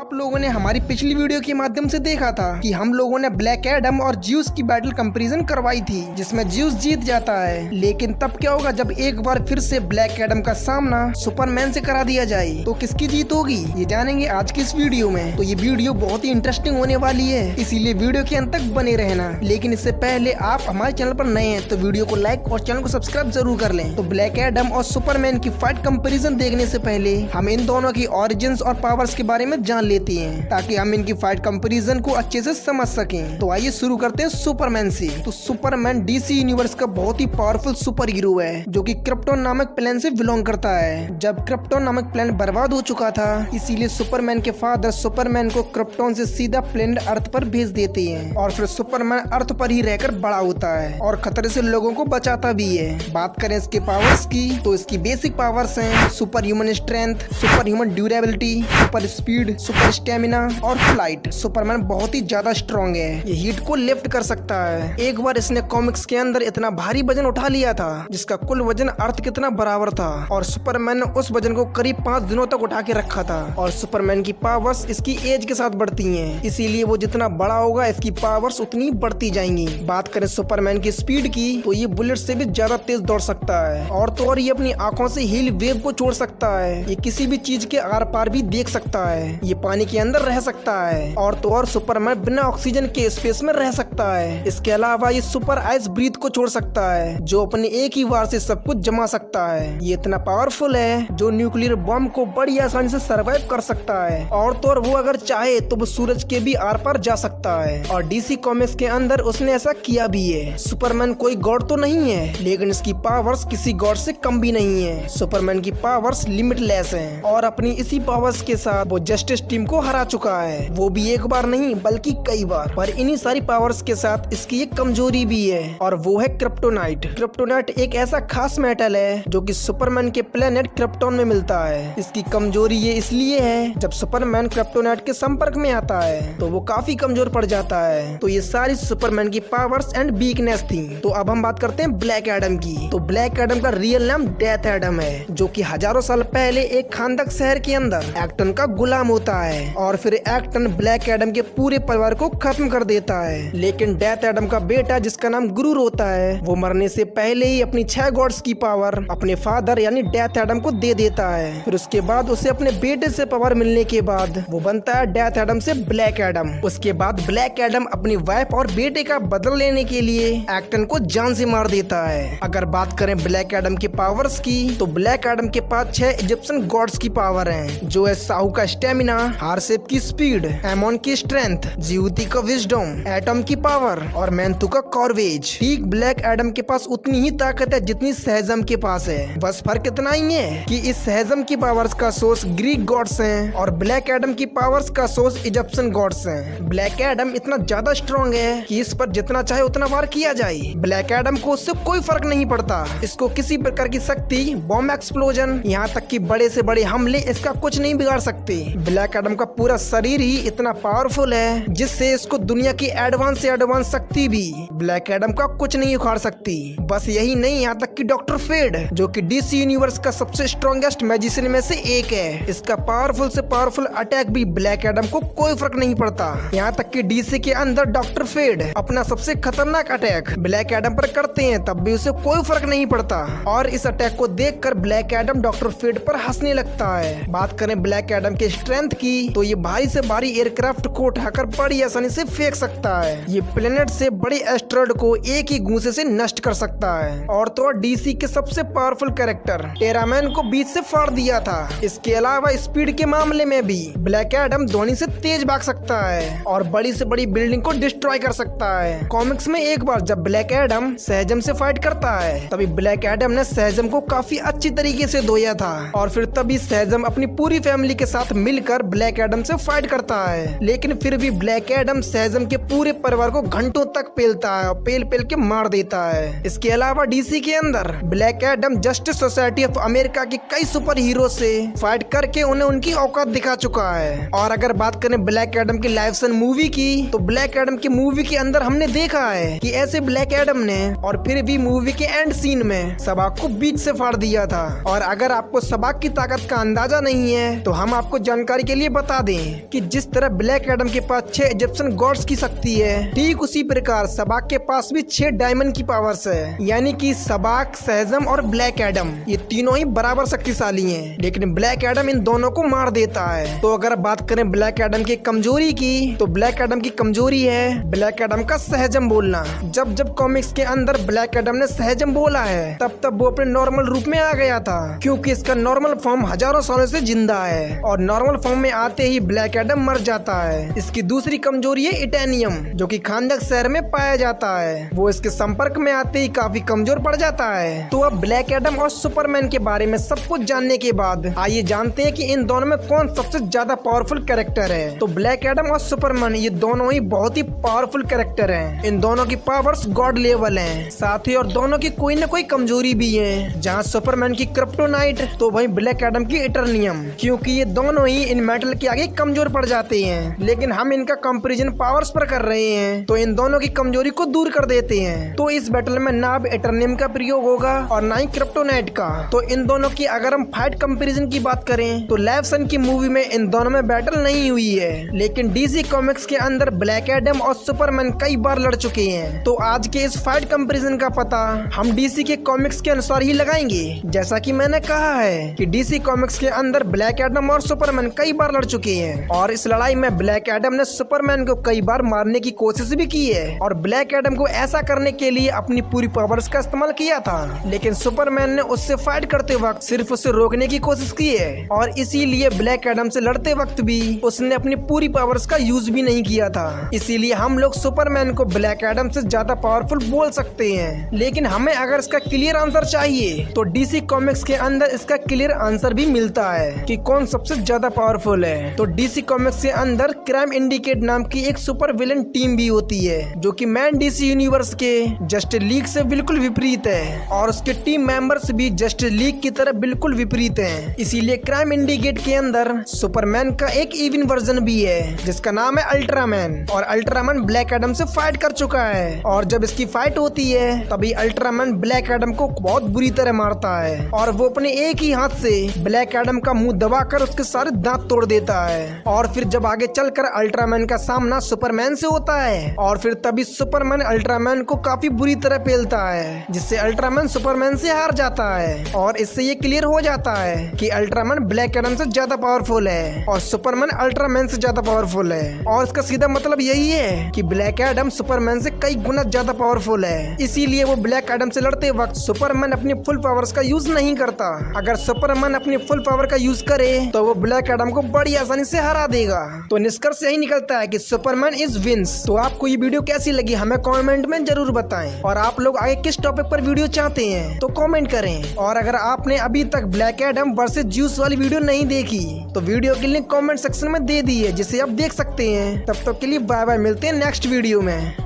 आप लोगों ने हमारी पिछली वीडियो के माध्यम से देखा था कि हम लोगों ने ब्लैक एडम और ज्यूस की बैटल कंपैरिजन करवाई थी, जिसमें ज्यूस जीत जाता है। लेकिन तब क्या होगा जब एक बार फिर से ब्लैक एडम का सामना सुपरमैन से करा दिया जाए, तो किसकी जीत होगी ये जानेंगे आज की इस वीडियो में। तो ये वीडियो बहुत ही इंटरेस्टिंग होने वाली है, इसीलिए वीडियो के अंत तक बने रहना। लेकिन इससे पहले आप हमारे चैनल पर नए हैं तो वीडियो को लाइक और चैनल को सब्सक्राइब जरूर कर लें। तो ब्लैक एडम और सुपरमैन की फाइट कंपैरिजन देखने से पहले हम इन दोनों की ऑरिजिन्स और पावर्स के बारे में जान लेते हैं, ताकि हम इनकी फाइट कंपैरिजन को अच्छे से समझ सकें। तो आइए शुरू करते हैं सुपरमैन से। तो सुपरमैन डीसी यूनिवर्स का बहुत ही पावरफुल सुपर हीरो है, जो कि क्रिप्टॉन नामक प्लेन से बिलोंग करता है। जब क्रिप्टॉन नामक प्लेन बर्बाद हो चुका था, इसीलिए सुपरमैन के फादर सुपरमैन को क्रिप्टॉन से सीधा प्लेनेट अर्थ पर भेज देते हैं, और फिर सुपरमैन अर्थ पर ही रहकर बड़ा होता है और खतरे से लोगों को बचाता भी है। बात करें इसके पावर्स की, तो इसकी बेसिक पावर्स हैं super human strength, super human durability, super speed, super stamina और फ्लाइट। सुपरमैन बहुत ही ज्यादा स्ट्रॉन्ग है, ये हीट को लिफ्ट कर सकता है। एक बार इसने कॉमिक्स के अंदर इतना भारी वजन उठा लिया था जिसका कुल वजन अर्थ कितना बराबर था, और सुपरमैन ने उस वजन को करीब 5 दिनों तक उठा के रखा था। और सुपरमैन की पावर्स इसकी एज के साथ बढ़ती हैं, इसीलिए वो जितना बड़ा होगा इसकी पावर्स उतनी बढ़ती जाएंगी। बात करें सुपरमैन की स्पीड की, तो ये बुलेट से भी ज्यादा तेज दौड़ सकता है, और तो और ये अपनी आंखों से हील वेव को छोड़ सकता है। ये किसी भी चीज के आर पार भी देख सकता है, ये पानी के अंदर रह सकता है, और तो और सुपरमैन बिना ऑक्सीजन के स्पेस में रह सकता है। इसके अलावा ये सुपर आइस ब्रीथ को छोड़ सकता है, जो अपने एक ही वार से सब कुछ जमा सकता है। ये इतना पावरफुल है जो न्यूक्लियर बॉम्ब को बड़ी आसानी से सर्वाइव कर सकता है, और तो और वो अगर चाहे तो वो सूरज के भी आर पार जा सकता है, और डीसी कॉमिक्स के अंदर उसने ऐसा किया भी है। सुपरमैन कोई गॉड तो नहीं है, लेकिन इसकी पावर्स किसी गॉड से कम भी नहीं है। सुपरमैन की पावर्स लिमिटलेस हैं, और अपनी इसी पावर्स के साथ वो जस्टिस टीम को हरा चुका है, वो भी एक बार नहीं बल्कि कई बार। पर इन्हीं सारी पावर्स के साथ इसकी एक कमजोरी भी है, और वो है क्रिप्टोनाइट। क्रिप्टोनाइट एक ऐसा खास मेटल है जो कि सुपरमैन के प्लेनेट क्रिप्टॉन में मिलता है। इसकी कमजोरी ये इसलिए है, जब सुपरमैन क्रिप्टोनाइट के संपर्क में आता है तो वो काफी कमजोर पड़ जाता है। तो ये सारी सुपरमैन की पावर्स एंड वीकनेस थी। तो अब हम बात करते हैं ब्लैक एडम की। तो ब्लैक एडम का रियल नाम डेथ एडम है, जो कि हजारों साल पहले एक खानदक शहर के अंदर एक्टन का गुलाम होता है, और फिर एक्टन ब्लैक एडम के पूरे परिवार को खत्म कर देता है। लेकिन डेथ एडम का बेटा, जिसका नाम गुरूर होता है, वो मरने से पहले ही अपनी 6 गॉड्स की पावर अपने फादर यानी डेथ एडम को दे देता है। फिर उसके बाद उसे अपने बेटे से पावर मिलने के बाद वो बनता है डेथ एडम से ब्लैक एडम। उसके बाद ब्लैक एडम अपनी वाइफ और बेटे का बदला लेने के लिए एक्टन को जान से मार देता है। अगर बात करें ब्लैक एडम के पावर्स की, तो ब्लैक एडम के पास 6 इजिप्शियन गॉड्स की पावर है, जो है साहू का स्टेमिना, हारसेप की स्पीड, एमोन की स्ट्रेंथ, जियूती का विजडम, एटम की पावर और मेंथु का कॉर्वेज। ठीक ब्लैक एडम के पास उतनी ही ताकत है जितनी सहजम के पास है, बस फर्क इतना ही है कि इस सहजम की पावर्स का सोर्स ग्रीक गॉड्स हैं, और ब्लैक एडम की पावर्स का सोर्स इजिप्शियन गॉड्स हैं। ब्लैक एडम इतना ज्यादा स्ट्रॉन्ग है कि इस पर जितना चाहे उतना वार किया जाए, ब्लैक एडम को उससे कोई फर्क नहीं पड़ता। इसको किसी प्रकार की शक्ति, बॉम्ब एक्सप्लोजन, यहाँ तक कि बड़े से बड़े हमले इसका कुछ नहीं बिगाड़ सकते। ब्लैक एडम का पूरा शरीर ही इतना पावरफुल है, जिससे इसको दुनिया की एडवांस से एडवांस शक्ति भी ब्लैक एडम का कुछ नहीं उखाड़ सकती। बस यही नहीं, यहाँ तक कि डॉक्टर फेड, जो कि डीसी यूनिवर्स का सबसे स्ट्रॉन्गेस्ट मैजिशियन में से एक है, इसका पावरफुल से पावरफुल अटैक भी ब्लैक एडम को कोई फर्क नहीं पड़ता। यहाँ तक कि डीसी के अंदर डॉक्टर फेड अपना सबसे खतरनाक अटैक ब्लैक एडम पर करते हैं, तब भी उसे कोई फर्क नहीं पड़ता, और इस अटैक को देखकर ब्लैक एडम डॉक्टर फेड पर हंसने लगता है। बात करें ब्लैक एडम के स्ट्रेंथ की, तो ये भारी से भारी एयरक्राफ्ट को उठाकर बड़ी आसानी से फेंक सकता है। ये प्लेनेट से बड़े एस्ट्रॉयड को एक ही घूंसे से नष्ट कर सकता है, और तो डीसी के सबसे पावरफुल कैरेक्टर टेरामैन को बीच से फाड़ दिया था। इसके अलावा स्पीड के मामले में भी ब्लैक एडम ध्वनि से तेज भाग सकता है, और बड़ी से बड़ी बिल्डिंग को डिस्ट्रॉय कर सकता है। कॉमिक्स में एक बार जब ब्लैक एडम सहजम से फाइट करता है, तभी ब्लैक एडम ने सहजम को काफी अच्छी तरीके से धोया था, और फिर तभी सहजम अपनी पूरी फैमिली के साथ मिलकर ब्लैक एडम से फाइट करता है। लेकिन फिर भी ब्लैक एडम सहजम के पूरे परिवार को घंटों तक पेलता है और पेल पेल के मार देता है। इसके अलावा डीसी के अंदर black Adam justice society of America के कई सुपर हीरो से फाइट करके उन्हें उनकी औकात दिखा चुका है। और अगर बात करें ब्लैक एडम की लाइव एक्शन मूवी की, तो ब्लैक एडम की मूवी के अंदर हमने देखा है कि ऐसे ब्लैक एडम ने और फिर भी मूवी के एंड सीन में सबाक को बीच से फाड़ दिया था। और अगर आपको सबाक की ताकत का अंदाजा नहीं है तो हम आपको जानकारी के लिए बता दें कि जिस तरह ब्लैक एडम के पास 6 इजिप्शियन गॉड्स की शक्ति है, ठीक उसी प्रकार सबाक के पास भी 6 डायमंड की पावर्स है। यानी कि सबाक, सहजम और ब्लैक एडम ये तीनों ही बराबर शक्तिशाली हैं, लेकिन ब्लैक एडम इन दोनों को मार देता है। तो अगर बात करें ब्लैक एडम की कमजोरी की, तो ब्लैक एडम की कमजोरी है ब्लैक एडम का सहजम बोलना। जब कॉमिक्स के अंदर ब्लैक एडम ने सहजम बोला है, तब वो अपने नॉर्मल रूप में आ गया था, क्योंकि इसका नॉर्मल फॉर्म हजारों सालों से जिंदा है और नॉर्मल फॉर्म में आते ही ब्लैक एडम मर जाता है। इसकी दूसरी कमजोरी है इटेनियम, जो कि खांदक शहर में पाया जाता है। वो इसके संपर्क में आते ही काफी कमजोर पड़ जाता है। तो अब ब्लैक एडम और सुपरमैन के बारे में सब कुछ जानने के बाद आइए जानते हैं कि इन दोनों में कौन सबसे ज्यादा पावरफुल कैरेक्टर है। तो ब्लैक एडम और सुपरमैन ये दोनों ही बहुत ही पावरफुल कैरेक्टर हैं। इन दोनों की पावर्स गॉड लेवल हैं, साथ ही और दोनों की कोई न कोई कमजोरी भी है। जहाँ सुपरमैन की क्रिप्टोनाइट, तो वहीं ब्लैक एडम की इटर्नियम, क्योंकि ये दोनों ही इन मेटल के आगे कमजोर पड़ जाते हैं। लेकिन हम इनका कंपैरिजन पावर्स पर कर रहे हैं, तो इन दोनों की कमजोरी को दूर कर देते हैं। तो इस बैटल में ना अब इटर्नियम का प्रयोग होगा और ना ही क्रिप्टोनाइट का। तो इन दोनों की अगर हम फाइट कंपैरिजन की बात करें, तो लाइव सन की मूवी में इन दोनों में बैटल नहीं हुई है, लेकिन डीसी कॉमिक्स के अंदर ब्लैक एडम और सुपरमैन कई बार लड़ चुके हैं। तो आज के इस फाइट कंपैरिजन का पता हम डीसी के कॉमिक्स के अनुसार ही लगाएंगे। जैसा कि मैंने कहा है कि डीसी कॉमिक्स के अंदर ब्लैक एडम और सुपरमैन कई बार लड़ चुके हैं और इस लड़ाई में ब्लैक एडम ने सुपरमैन को कई बार मारने की कोशिश भी की है और ब्लैक एडम को ऐसा करने के लिए अपनी पूरी पावर्स का इस्तेमाल किया था, लेकिन सुपरमैन ने उससे फाइट करते वक्त सिर्फ उसे रोकने की कोशिश की है और इसीलिए ब्लैक एडम से लड़ते वक्त भी उसने अपनी पूरी पावर्स का यूज भी नहीं किया था। इसीलिए हम लोग सुपरमैन को ब्लैक एडम से ज्यादा पावरफुल बोल सकते हैं। लेकिन हमें अगर इसका क्लियर आंसर चाहिए, तो डीसी कॉमिक्स के अंदर इसका क्लियर आंसर भी मिलता है कि कौन सबसे ज्यादा पावरफुल है। तो डीसी कॉमिक्स के अंदर क्राइम इंडिकेट नाम की एक सुपर विलन टीम भी होती है, जो कि मैन डीसी यूनिवर्स के जस्टिस लीग से बिल्कुल विपरीत है और उसके टीम मेंबर्स भी जस्टिस लीग की तरह बिल्कुल विपरीत हैं। इसीलिए क्राइम इंडिकेट के अंदर सुपरमैन का एक इवन वर्जन भी है, जिसका नाम है अल्ट्रामैन, और अल्ट्रामैन ब्लैक एडम से फाइट कर चुका है। और जब इसकी फाइट होती है, तभी अल्ट्रामैन ब्लैक एडम को बहुत बुरी तरह मारता है और वो अपने एक ही हाथ से ब्लैक एडम का मुंह दबाकर उसके सारे दांत तोड़ देता है। और फिर जब आगे चलकर अल्ट्रामैन का सामना सुपरमैन से होता है, और फिर तभी सुपरमैन अल्ट्रामैन को काफी बुरी तरह पेलता है, जिससे अल्ट्रामैन सुपरमैन से हार जाता है। और इससे ये क्लियर हो जाता है कि अल्ट्रामैन ब्लैक एडम से ज्यादा पावरफुल है और सुपरमैन अल्ट्रामैन से ज्यादा पावरफुल है। और इसका सीधा मतलब यही है कि ब्लैक एडम सुपरमैन से कई गुना ज्यादा पावरफुल है। इसीलिए वो ब्लैक एडम से लड़ते वक्त सुपरमैन अपनी फुल पावर्स का यूज नहीं करता। अगर सुपरमैन अपनी फुल पावर का यूज करे, तो वो ब्लैक एडम को बड़ी आसानी से हरा देगा। तो निष्कर्ष यही निकलता है कि सुपरमैन इज विंस। तो आपको ये वीडियो कैसी लगी हमें कमेंट में जरूर बताएं, और आप लोग आगे किस टॉपिक पर वीडियो चाहते हैं तो कमेंट करें। और अगर आपने अभी तक ब्लैक एडम वर्सेस ज्यूस वाली वीडियो नहीं देखी, तो वीडियो के लिंक कमेंट सेक्शन में दे दी है, जिसे आप देख सकते हैं। तब तक के लिए बाय बाय, मिलते हैं नेक्स्ट वीडियो में।